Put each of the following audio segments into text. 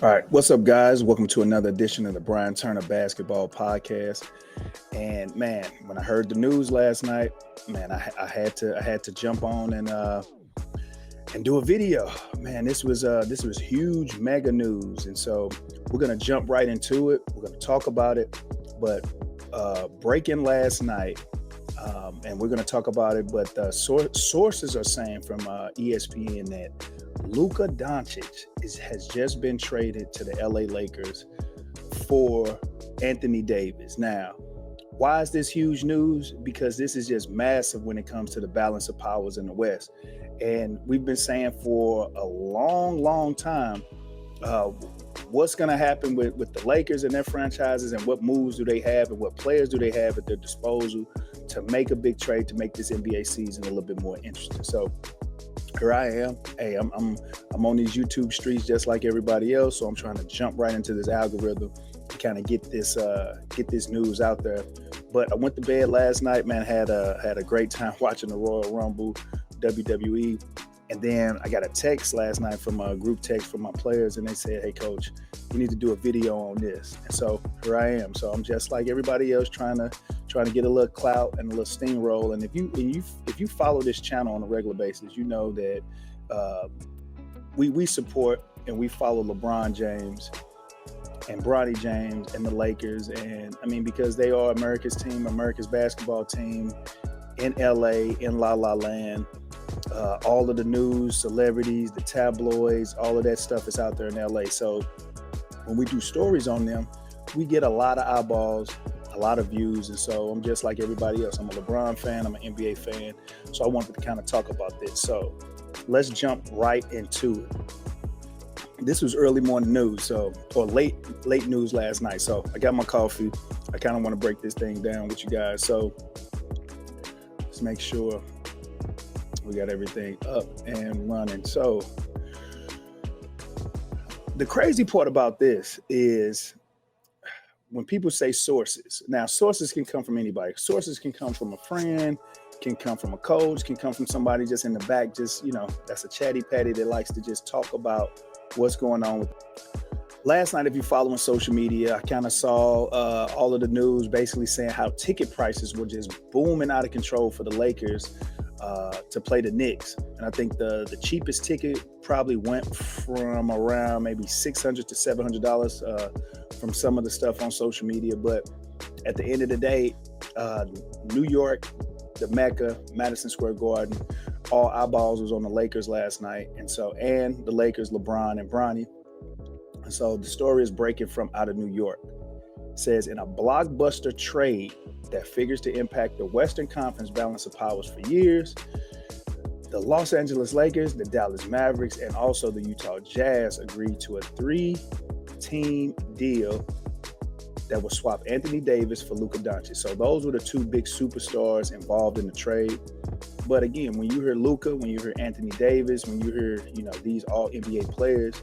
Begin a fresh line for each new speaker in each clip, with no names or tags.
All right, what's up, guys? Welcome to another edition of the Bryan Turner Basketball Podcast. And man, when I heard the news last night, man, I had to jump on and do a video. Man, this was huge, mega news, and so we're gonna jump right into it. We're gonna talk about it, but breaking last night, and we're gonna talk about it. But sources are saying from ESPN that Luka Doncic has just been traded to the LA Lakers for Anthony Davis. Now, why is this huge news? Because this is just massive when it comes to the balance of powers in the West. And we've been saying for a long time, what's going to happen with the Lakers and their franchises, and what moves do they have and what players do they have at their disposal to make a big trade to make this NBA season a little bit more interesting. So here I am. Hey, I'm on these YouTube streets just like everybody else, so I'm trying to jump right into this algorithm to kind of get this news out there. But I went to bed last night, man. Had a great time watching the Royal Rumble, WWE, and then I got a text last night from a group text from my players, and they said, "Hey, coach, you need to do a video on this." And so here I am. So I'm just like everybody else, trying to get a little clout and a little steamroll. And if you follow this channel on a regular basis, you know that we support and we follow LeBron James and Bronny James and the Lakers. And I mean, because they are America's team, America's basketball team in LA, in La La Land. All of the news, celebrities, the tabloids, all of that stuff is out there in LA. So when we do stories on them, we get a lot of eyeballs, a lot of views. And so I'm just like everybody else. I'm a LeBron fan. I'm an NBA fan. So I wanted to kind of talk about this. So let's jump right into it. This was early morning news, or late news last night. So I got my coffee. I kind of want to break this thing down with you guys. So let's make sure we got everything up and running. So the crazy part about this is when people say sources. Now, sources can come from anybody. Sources can come from a friend, can come from a coach, can come from somebody just in the back, just, that's a chatty patty that likes to just talk about what's going on. Last night, if you're following social media, I kind of saw all of the news basically saying how ticket prices were just booming out of control for the Lakers to play the Knicks. And I think the cheapest ticket probably went from around maybe $600 to $700 from some of the stuff on social media. But at the end of the day, New York, the Mecca, Madison Square Garden, all eyeballs was on the Lakers last night. And the Lakers, LeBron and Bronny. And so the story is breaking from out of New York. It says, in a blockbuster trade that figures to impact the Western Conference balance of powers for years, the Los Angeles Lakers, the Dallas Mavericks, and also the Utah Jazz agreed to a 3-team deal that would swap Anthony Davis for Luka Doncic. So those were the two big superstars involved in the trade. But again, when you hear Luka, when you hear Anthony Davis, when you hear, these all NBA players,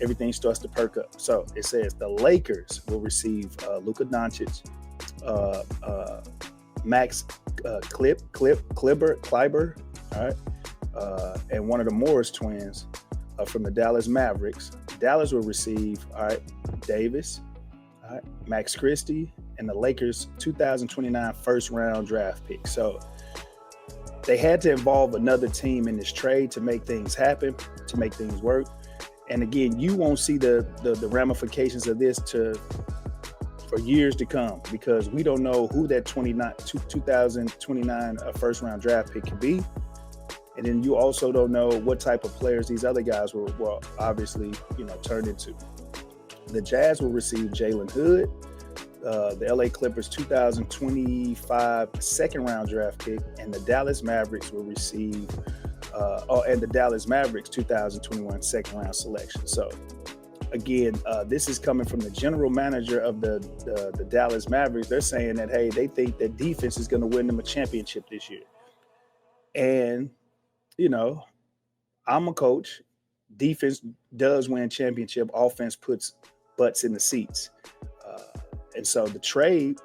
everything starts to perk up. So it says the Lakers will receive Luka Doncic, Max Kleber, all right, and one of the Morris twins from the Dallas Mavericks. Dallas will receive, all right, Davis, all right, Max Christie, and the Lakers' 2029 first-round draft pick. So they had to involve another team in this trade to make things happen, to make things work. And again, you won't see the ramifications of this for years to come, because we don't know who that 2029 first round draft pick could be. And then you also don't know what type of players these other guys will obviously, turn into. The Jazz will receive Jalen Hood, the LA Clippers 2025 second round draft pick, and the Dallas Mavericks will receive and the Dallas Mavericks 2021 second round selection. So again, this is coming from the general manager of the Dallas Mavericks. They're saying that, hey, they think that defense is going to win them a championship this year. And, I'm a coach. Defense does win championship. Offense puts butts in the seats. And so the trade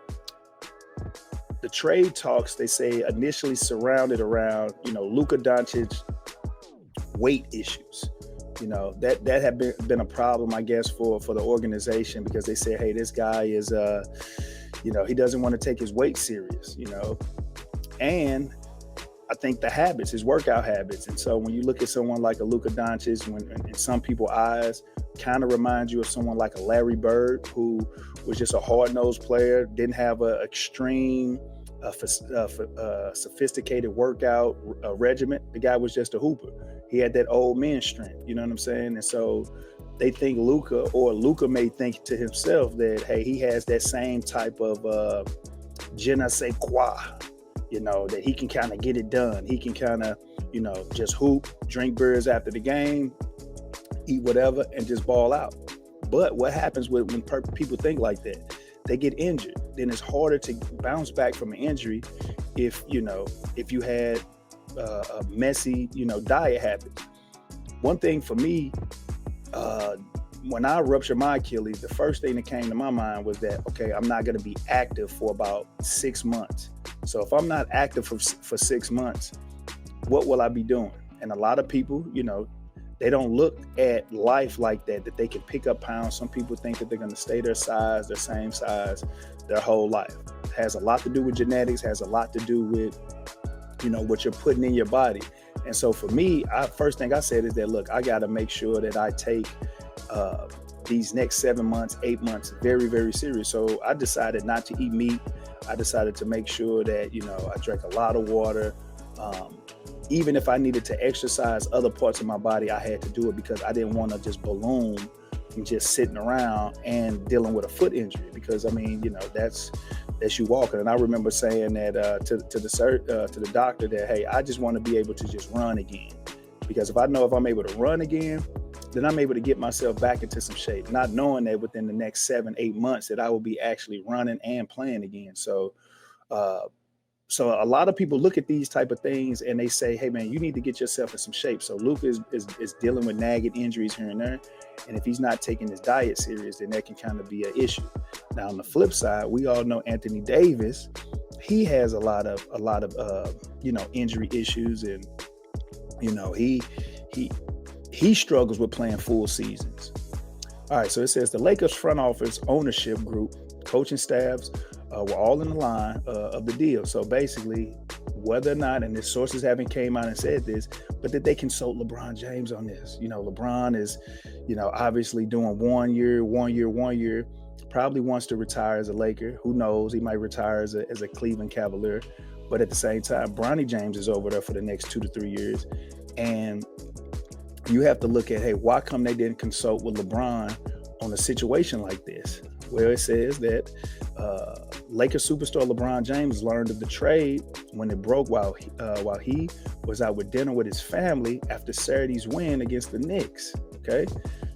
talks, they say, initially surrounded around, Luka Doncic weight issues. That had been a problem, I guess, for the organization, because they said, hey, this guy is, he doesn't want to take his weight serious, and I think the habits, his workout habits. And so when you look at someone like a Luka Doncic, in some people's eyes, kind of reminds you of someone like a Larry Bird, who was just a hard-nosed player, didn't have an extreme, sophisticated workout regimen. The guy was just a hooper. He had that old man strength, you know what I'm saying? And so they think Luka may think to himself that, hey, he has that same type of je ne sais quoi, that he can kind of get it done. He can kind of, just hoop, drink beers after the game, eat whatever, and just ball out. But what happens when people think like that? They get injured. Then it's harder to bounce back from an injury if you had a messy, diet habits. One thing for me, when I ruptured my Achilles, the first thing that came to my mind was that, okay, I'm not going to be active for about 6 months. So if I'm not active for 6 months, what will I be doing? And a lot of people, they don't look at life like that they can pick up pounds. Some people think that they're going to stay their same size, their whole life. It has a lot to do with genetics, has a lot to do with, what you're putting in your body. And so for me, first thing I said is that, look, I got to make sure that I take these next 7 months, 8 months very, very serious. So I decided not to eat meat. I decided to make sure that, I drank a lot of water. Even if I needed to exercise other parts of my body, I had to do it, because I didn't want to just balloon and just sitting around and dealing with a foot injury, because that's you walking. And I remember saying that to the doctor that, hey, I just want to be able to just run again, because if I'm able to run again, then I'm able to get myself back into some shape, not knowing that within the next 7-8 months that I will be actually running and playing again. So a lot of people look at these type of things and they say, hey, man, you need to get yourself in some shape. So Luka is dealing with nagging injuries here and there. And if he's not taking his diet serious, then that can kind of be an issue. Now, on the flip side, we all know Anthony Davis, he has a lot of injury issues. And, he struggles with playing full seasons. All right, so it says the Lakers front office ownership group, coaching staffs, were all in the line of the deal. So basically, whether or not, and the sources haven't came out and said this, but that they consult LeBron James on this. LeBron is, obviously doing 1 year, probably wants to retire as a Laker. Who knows? He might retire as a Cleveland Cavalier. But at the same time, Bronny James is over there for the next 2 to 3 years. And you have to look at, hey, why come they didn't consult with LeBron on a situation like this? Where it says that Lakers superstar LeBron James learned of the trade when it broke while he was out with dinner with his family after Saturday's win against the Knicks. Okay,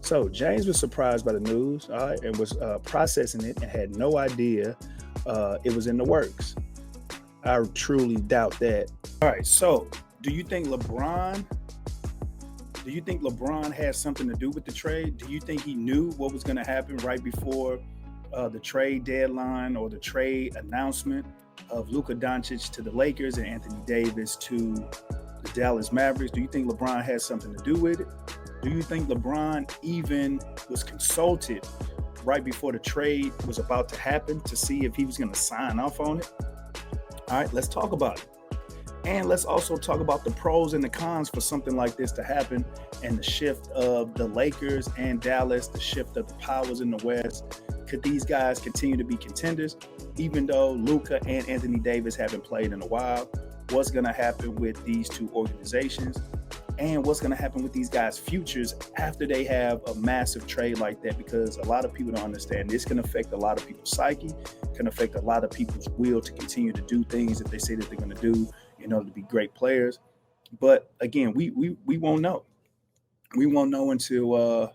so James was surprised by the news, all right, and was processing it and had no idea it was in the works. I truly doubt that. All right, so do you think LeBron has something to do with the trade? Do you think he knew what was going to happen right before the trade deadline or the trade announcement of Luka Doncic to the Lakers and Anthony Davis to the Dallas Mavericks? Do you think LeBron has something to do with it? Do you think LeBron even was consulted right before the trade was about to happen to see if he was going to sign off on it? All right, let's talk about it. And let's also talk about the pros and the cons for something like this to happen, and the shift of the Lakers and Dallas, the shift of the powers in the West. Could these guys continue to be contenders, even though Luka and Anthony Davis haven't played in a while? What's going to happen with these two organizations? And what's going to happen with these guys' futures after they have a massive trade like that? Because a lot of people don't understand. This can affect a lot of people's psyche, can affect a lot of people's will to continue to do things that they say that they're going to do in order to be great players. But again, we won't know. We won't know until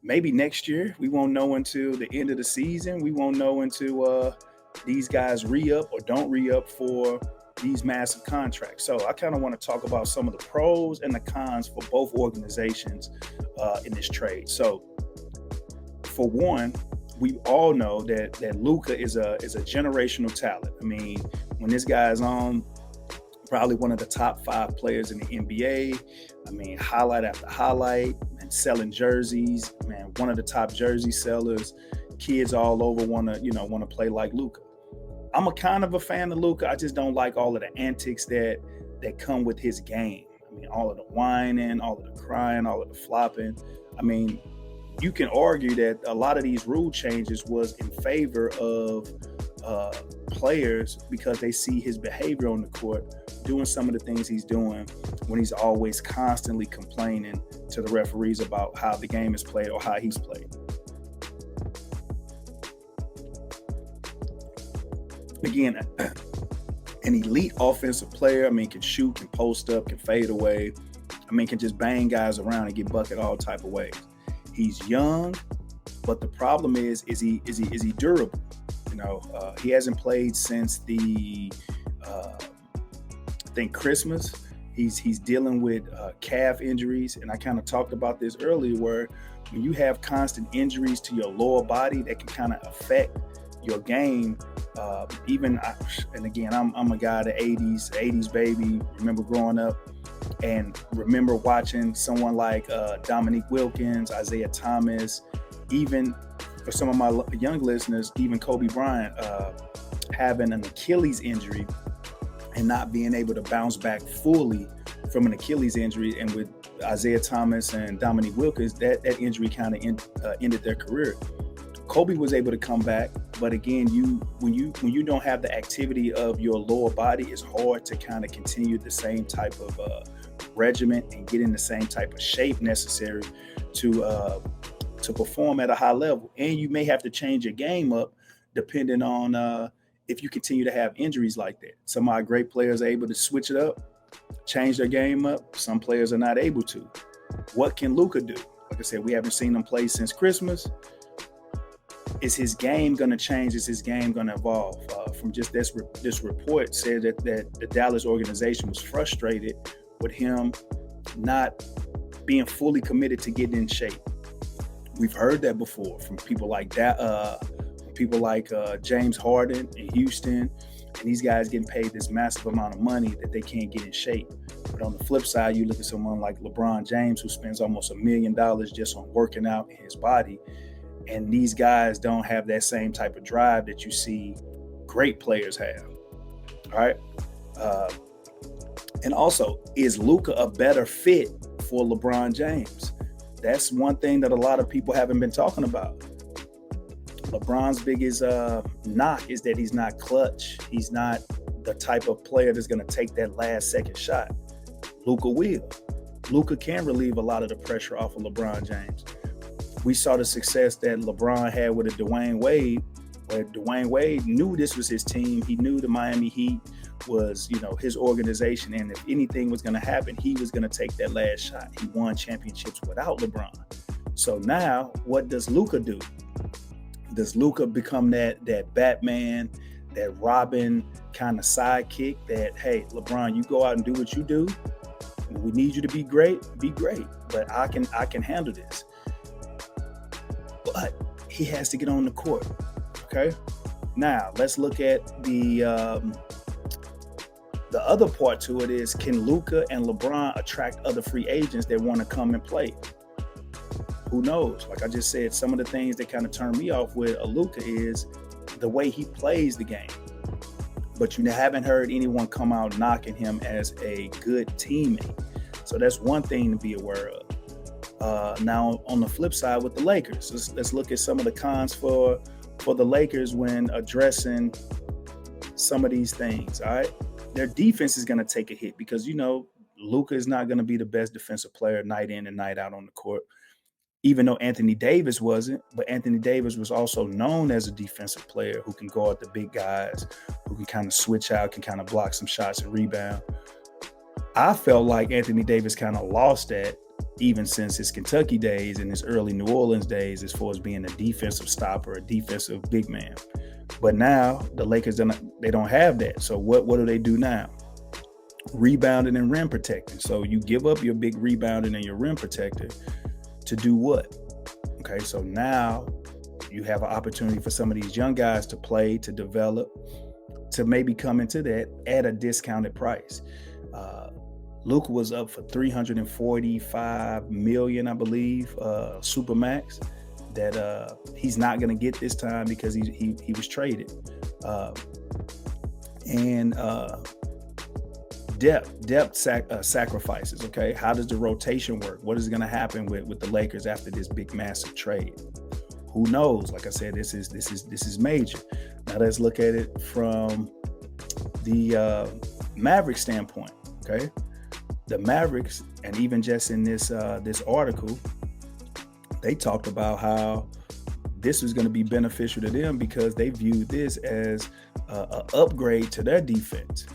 maybe next year. We won't know until the end of the season. We won't know until these guys re-up or don't re-up for these massive contracts. So I kind of want to talk about some of the pros and the cons for both organizations in this trade. So for one, we all know that Luka is a generational talent. I mean, when this guy is on, probably one of the top 5 players in the NBA. I mean, highlight after highlight, and selling jerseys. Man, one of the top jersey sellers. Kids all over want to play like Luka. I'm a kind of a fan of Luka. I just don't like all of the antics that come with his game. I mean, all of the whining, all of the crying, all of the flopping. I mean, you can argue that a lot of these rule changes was in favor of players because they see his behavior on the court, doing some of the things he's doing when he's always constantly complaining to the referees about how the game is played or how he's played. Again, an elite offensive player, I mean, can shoot, can post up, can fade away. I mean, can just bang guys around and get bucket all type of ways. He's young, but the problem is he durable? You know, he hasn't played since the I think Christmas. He's dealing with calf injuries, and I kind of talked about this earlier, where when you have constant injuries to your lower body, that can kind of affect your game. And again, I'm a guy of the 80s baby. Remember growing up and remember watching someone like Dominique Wilkins, Isaiah Thomas, even for some of my young listeners, even Kobe Bryant having an Achilles injury and not being able to bounce back fully from an Achilles injury. And with Isaiah Thomas and Dominique Wilkins, that injury kind of ended their career. Kobe was able to come back, but again, when you don't have the activity of your lower body, it's hard to kind of continue the same type of regimen and get in the same type of shape necessary to perform at a high level. And you may have to change your game up depending on if you continue to have injuries like that. Some of our great players are able to switch it up, change their game up. Some players are not able to. What can Luka do? Like I said, we haven't seen him play since Christmas. Is his game going to change? Is his game going to evolve? From just this report said that the Dallas organization was frustrated with him not being fully committed to getting in shape. We've heard that before from people like that, James Harden in Houston, and these guys getting paid this massive amount of money that they can't get in shape. But on the flip side, you look at someone like LeBron James, who spends almost $1 million just on working out in his body. And these guys don't have that same type of drive that you see great players have. All right. And also, is Luka a better fit for LeBron James? That's one thing that a lot of people haven't been talking about. LeBron's biggest knock is that he's not clutch. He's not the type of player that's going to take that last second shot. Luka will. Luka can relieve a lot of the pressure off of LeBron James. We saw the success that LeBron had with a Dwayne Wade, where Dwayne Wade knew this was his team. He knew the Miami Heat was, his organization. And if anything was going to happen, he was going to take that last shot. He won championships without LeBron. So now what does Luka do? Does Luka become that Batman, that Robin kind of sidekick that, hey, LeBron, you go out and do what you do. We need you to be great, but I can handle this. But he has to get on the court. Okay. Now let's look at the other part to it is, can Luka and LeBron attract other free agents that want to come and play? Who knows? Like I just said, some of the things that kind of turn me off with Luka is the way he plays the game. But you haven't heard anyone come out knocking him as a good teammate. So that's one thing to be aware of. Now, on the flip side with the Lakers, let's look at some of the cons for the Lakers when addressing some of these things. All right, their defense is going to take a hit because Luka is not going to be the best defensive player night in and night out on the court. Even though Anthony Davis wasn't, but Anthony Davis was also known as a defensive player who can guard the big guys, who can kind of switch out, can kind of block some shots and rebound. I felt like Anthony Davis kind of lost that even since his Kentucky days and his early New Orleans days as far as being a defensive stopper, a defensive big man. But now the Lakers, they don't have that. So what do they do now? Rebounding and rim protecting. So you give up your big rebounding and your rim protector to do what? Okay, so now you have an opportunity for some of these young guys to play, to develop, to maybe come into that at a discounted price. Luka was up for $345 million, I believe, Supermax, that he's not going to get this time because he was traded. Depth sacrifices. Okay, how does the rotation work? What is going to happen with the Lakers after this big massive trade? Who knows? Like I said, this is major. Now let's look at it from the Mavericks standpoint. Okay, the Mavericks, and even just in this article, they talked about how this was going to be beneficial to them because they viewed this as an upgrade to their defense.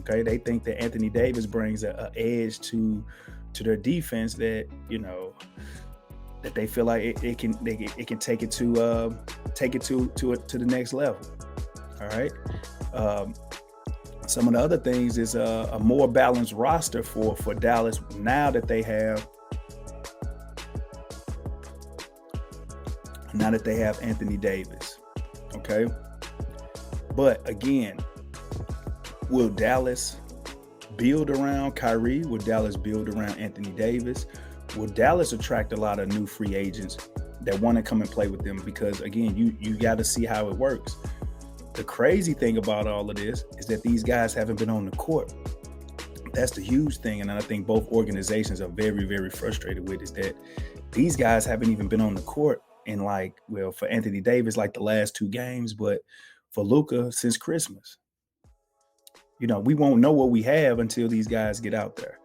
Okay, they think that Anthony Davis brings an edge to their defense that, you know, that they feel like it can take it to the next level. All right. Some of the other things is a more balanced roster for Dallas now that they have Anthony Davis. Okay. But again, will Dallas build around Kyrie? Will Dallas build around Anthony Davis? Will Dallas attract a lot of new free agents that want to come and play with them? Because again, you got to see how it works. The crazy thing about all of this is that these guys haven't been on the court. That's the huge thing. And I think both organizations are very, very frustrated with is that these guys haven't even been on the court in for Anthony Davis, like the last 2 games, but for Luka since Christmas. You know, we won't know what we have until these guys get out there.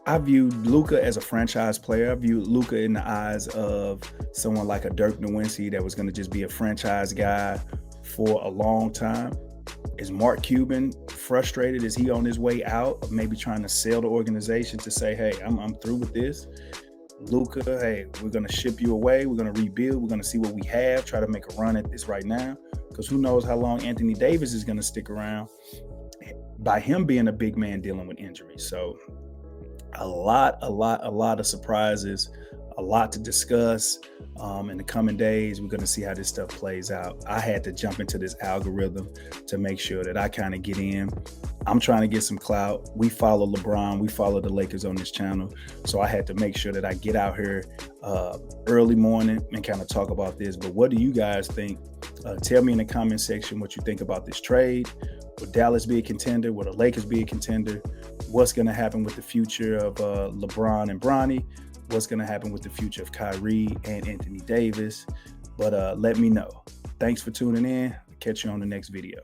I view Luka as a franchise player. I view Luka in the eyes of someone like a Dirk Nowitzki that was going to just be a franchise guy for a long time. Is Mark Cuban frustrated? Is he on his way out of maybe trying to sell the organization to say, hey, I'm through with this? Luka, hey, we're going to ship you away. We're going to rebuild. We're going to see what we have, try to make a run at this right now. Because who knows how long Anthony Davis is going to stick around by him being a big man dealing with injuries. So a lot of surprises, a lot to discuss in the coming days. We're going to see how this stuff plays out. I had to jump into this algorithm to make sure that I kind of get in. I'm trying to get some clout. We follow LeBron. We follow the Lakers on this channel. So I had to make sure that I get out here early morning and kind of talk about this. But what do you guys think? Tell me in the comment section what you think about this trade. Will Dallas be a contender? Will the Lakers be a contender? What's going to happen with the future of LeBron and Bronny? What's going to happen with the future of Kyrie and Anthony Davis? But let me know. Thanks for tuning in. I'll catch you on the next video.